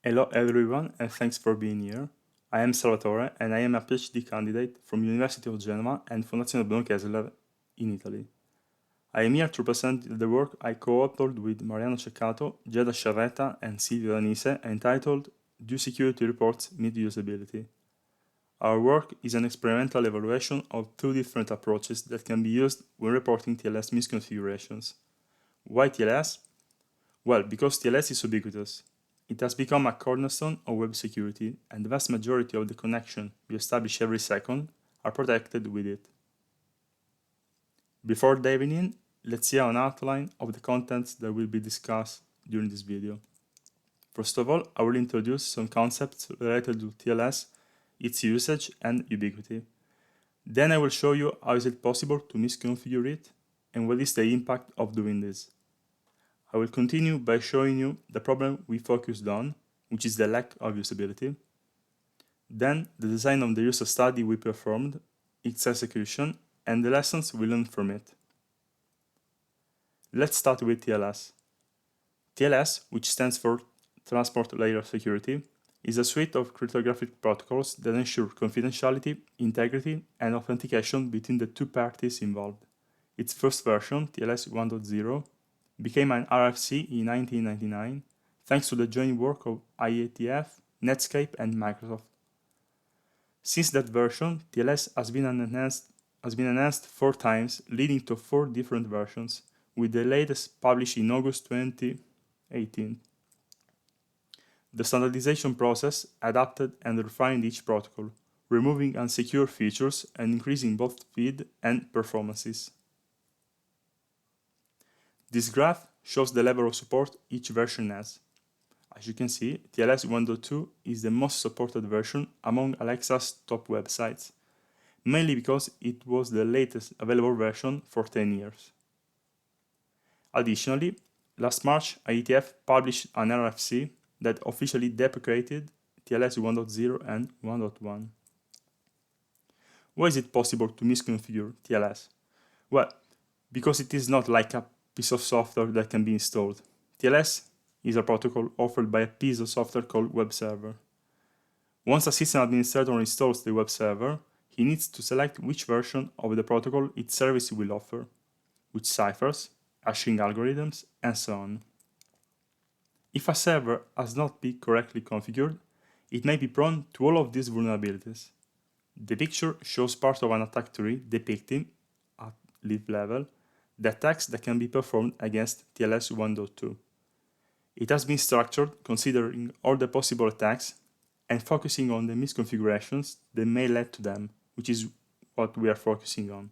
Hello everyone and thanks for being here. I am Salvatore and I am a PhD candidate from University of Genoa and Fondazione Bruno Kessler in Italy. I am here to present the work I co-authored with Mariano Ceccato, Giada Sciarretta and Silvio Ranise entitled Do Security Reports Meet Usability? Our work is an experimental evaluation of two different approaches that can be used when reporting TLS misconfigurations. Why TLS? Well, because TLS is ubiquitous. It has become a cornerstone of web security, and the vast majority of the connections we establish every second are protected with it. Before diving in, let's see an outline of the contents that will be discussed during this video. First of all, I will introduce some concepts related to TLS, its usage and ubiquity. Then I will show you how is it possible to misconfigure it and what is the impact of doing this. I will continue by showing you the problem we focused on, which is the lack of usability. Then the design of the user study we performed, its execution, and the lessons we learned from it. Let's start with TLS. TLS, which stands for Transport Layer Security, is a suite of cryptographic protocols that ensure confidentiality, integrity, and authentication between the two parties involved. Its first version, TLS 1.0, became an RFC in 1999 thanks to the joint work of IETF, Netscape, and Microsoft. Since that version, TLS has been enhanced 4 times, leading to 4 different versions, with the latest published in August 2018. The standardization process adapted and refined each protocol, removing unsecure features and increasing both speed and performances. This graph shows the level of support each version has. As you can see, TLS 1.2 is the most supported version among Alexa's top websites, mainly because it was the latest available version for 10 years. Additionally, last March, IETF published an RFC that officially deprecated TLS 1.0 and 1.1. Why is it possible to misconfigure TLS? Well, because it is not like a piece of software that can be installed. TLS is a protocol offered by a piece of software called web server. Once a system administrator installs the web server, he needs to select which version of the protocol its service will offer, which ciphers, hashing algorithms, and so on. If a server has not been correctly configured, it may be prone to all of these vulnerabilities. The picture shows part of an attack tree depicting, at leaf level, the attacks that can be performed against TLS 1.2. It has been structured considering all the possible attacks and focusing on the misconfigurations that may lead to them, which is what we are focusing on.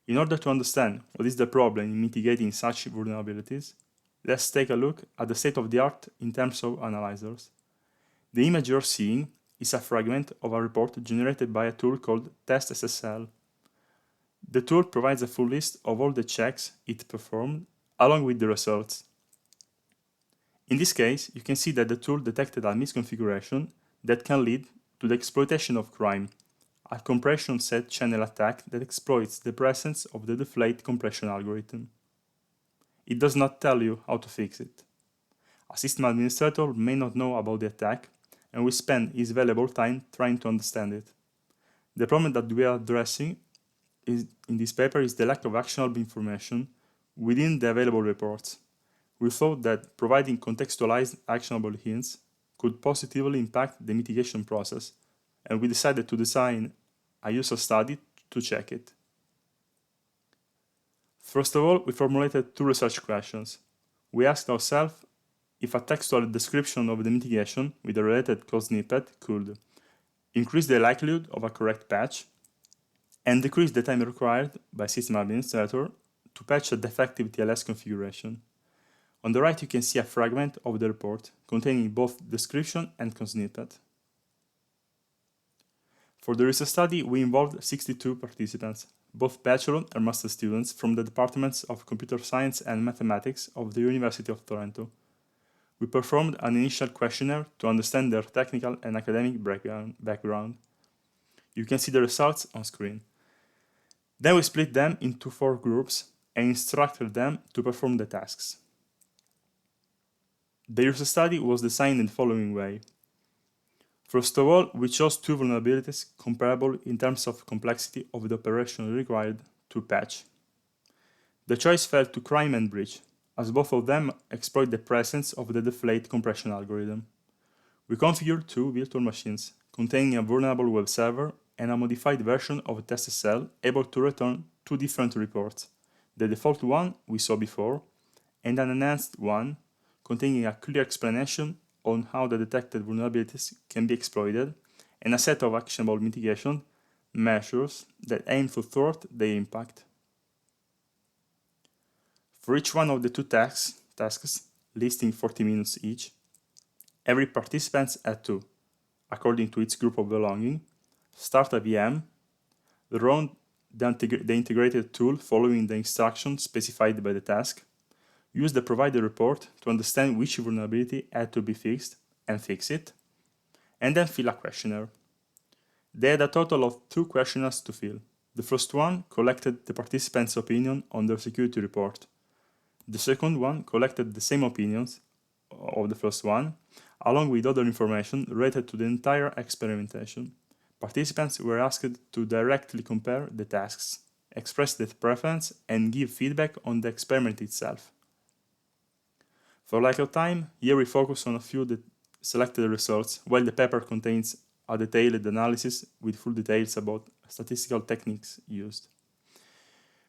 In order to understand what is the problem in mitigating such vulnerabilities, let's take a look at the state of the art in terms of analyzers. The image you're seeing is a fragment of a report generated by a tool called TestSSL. The tool provides a full list of all the checks it performed, along with the results. In this case, you can see that the tool detected a misconfiguration that can lead to the exploitation of crime, a compression set channel attack that exploits the presence of the deflate compression algorithm. It does not tell you how to fix it. A system administrator may not know about the attack and will spend his valuable time trying to understand it. The problem that we are addressing in this paper is the lack of actionable information within the available reports. We thought that providing contextualized actionable hints could positively impact the mitigation process, and we decided to design a user study to check it. First of all, we formulated 2 research questions. We asked ourselves if a textual description of the mitigation with a related code snippet could increase the likelihood of a correct patch and decrease the time required by system administrator to patch a defective TLS configuration. On the right you can see a fragment of the report containing both description and code snippet. For the research study we involved 62 participants, both bachelor and master students from the departments of Computer Science and Mathematics of the University of Trento. We performed an initial questionnaire to understand their technical and academic background. You can see the results on screen. Then we split them into 4 groups and instructed them to perform the tasks. The user study was designed in the following way. First of all, we chose two vulnerabilities comparable in terms of complexity of the operation required to patch. The choice fell to crime and breach, as both of them exploit the presence of the deflate compression algorithm. We configured two virtual machines containing a vulnerable web server and a modified version of TestSL able to return two different reports, the default one we saw before, and an enhanced one containing a clear explanation on how the detected vulnerabilities can be exploited and a set of actionable mitigation measures that aim to thwart their impact. For each one of the two tasks, listing 40 minutes each, every participant had to, according to its group of belonging, start a VM, run the integrated tool following the instructions specified by the task, use the provided report to understand which vulnerability had to be fixed and fix it, and then fill a questionnaire. They had a total of 2 questionnaires to fill. The first one collected the participants' opinion on their security report. The second one collected the same opinions of the first one, along with other information related to the entire experimentation. Participants were asked to directly compare the tasks, express their preference, and give feedback on the experiment itself. For lack of time, here we focus on a few selected results, while the paper contains a detailed analysis with full details about statistical techniques used.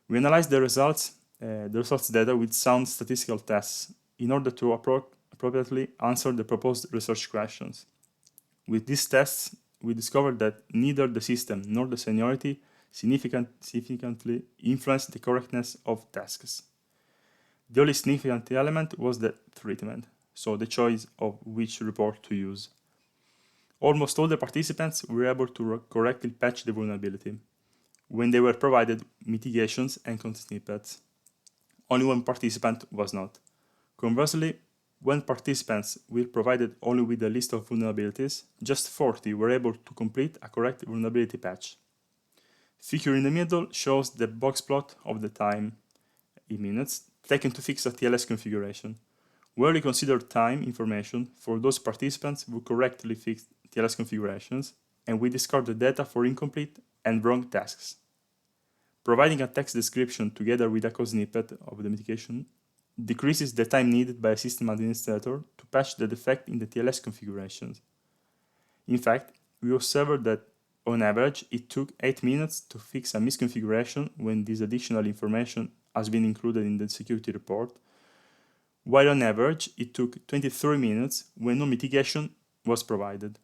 We analyzed the results data with sound statistical tests in order to appropriately answer the proposed research questions. With these tests, we discovered that neither the system nor the seniority significantly influenced the correctness of tasks. The only significant element was the treatment, so the choice of which report to use. Almost all the participants were able to correctly patch the vulnerability when they were provided mitigations and content snippets. Only one participant was not. Conversely, when participants were provided only with a list of vulnerabilities, just 40 were able to complete a correct vulnerability patch. Figure in the middle shows the box plot of the time in minutes taken to fix a TLS configuration, where we considered time information for those participants who correctly fixed TLS configurations, and we discard the data for incomplete and wrong tasks. Providing a text description together with a code snippet of the mitigation decreases the time needed by a system administrator to patch the defect in the TLS configurations. In fact, we observed that on average it took 8 minutes to fix a misconfiguration when this additional information has been included in the security report, while on average it took 23 minutes when no mitigation was provided.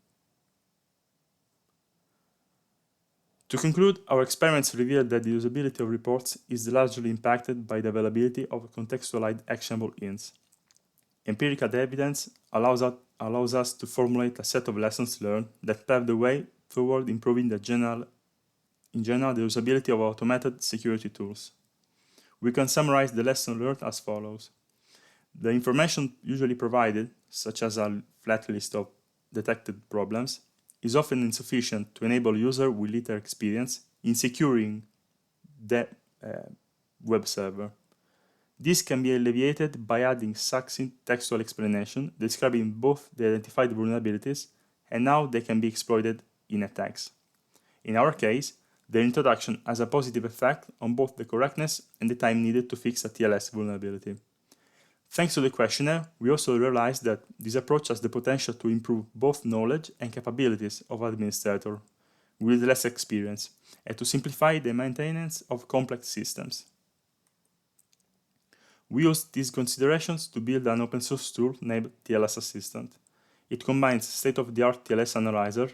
To conclude, our experiments revealed that the usability of reports is largely impacted by the availability of contextualized actionable hints. Empirical evidence allows us to formulate a set of lessons learned that pave the way toward improving in general the usability of automated security tools. We can summarize the lesson learned as follows. The information usually provided, such as a flat list of detected problems, is often insufficient to enable users with little experience in securing the web server. This can be alleviated by adding succinct textual explanation describing both the identified vulnerabilities and how they can be exploited in attacks. In our case, the introduction has a positive effect on both the correctness and the time needed to fix a TLS vulnerability. Thanks to the questionnaire, we also realized that this approach has the potential to improve both knowledge and capabilities of administrators with less experience, and to simplify the maintenance of complex systems. We used these considerations to build an open source tool named TLS Assistant. It combines state-of-the-art TLS analyzer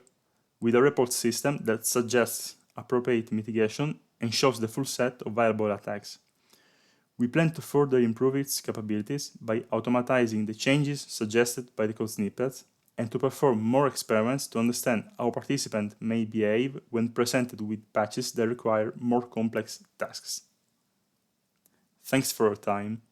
with a report system that suggests appropriate mitigation and shows the full set of viable attacks. We plan to further improve its capabilities by automatizing the changes suggested by the code snippets and to perform more experiments to understand how participants may behave when presented with patches that require more complex tasks. Thanks for your time.